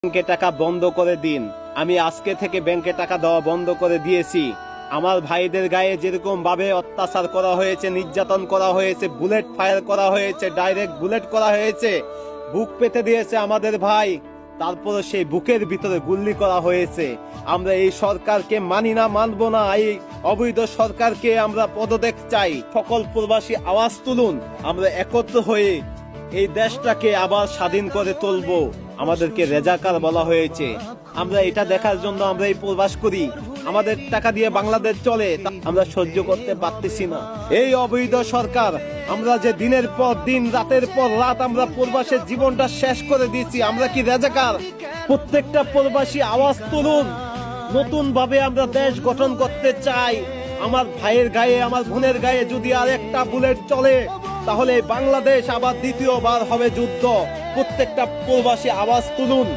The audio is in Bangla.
ব্যাংকে টাকা বন্ধ করে দিন। আমি আজকে থেকে ব্যাংকে টাকা দেওয়া বন্ধ করে দিয়েছি। আমার ভাইদের গায়ে যেরকম ভাবে অত্যাচার করা হয়েছে, নির্যাতন করা হয়েছে, বুলেট ফায়ার করা হয়েছে, ডাইরেক্ট বুলেট করা হয়েছে, বুক পেতে দিয়েছে আমাদের ভাই, তারপরে সেই বুকের ভিতরে গুল্লি করা হয়েছে। আমরা এই সরকারকে মানি না, মানবো না। এই অবৈধ সরকারকে আমরা পদত্যাগ চাই। সকল প্রবাসী আওয়াজ তুলুন, আমরা একত্র হয়ে এই দেশটাকে আবার স্বাধীন করে তুলবো। আমাদেরকে রেজাকার বলা হয়েছে, আমরা এটা দেখার জন্য আমরা এই প্রবাস করি। আমাদের টাকা দিয়ে বাংলাদেশ চলে, আমরা সহ্য করতে পারতেছি না এই অবৈধ সরকার। আমরা যে দিনের পর দিন, রাতের পর রাত আমরা প্রবাসের জীবনটা শেষ করে দিয়েছি, আমরা কি রেজাকার? প্রত্যেকটা প্রবাসী আওয়াজ তুলুন, নতুন ভাবে আমরা দেশ গঠন করতে চাই। আমার ভাইয়ের গায়ে, আমার বোনের গায়ে যদি আর একটা বুলেট চলে, তাহলে বাংলাদেশ আবার দ্বিতীয়বার হবে যুদ্ধ। প্রত্যেকটা প্রবাসী আওয়াজ তুলুন।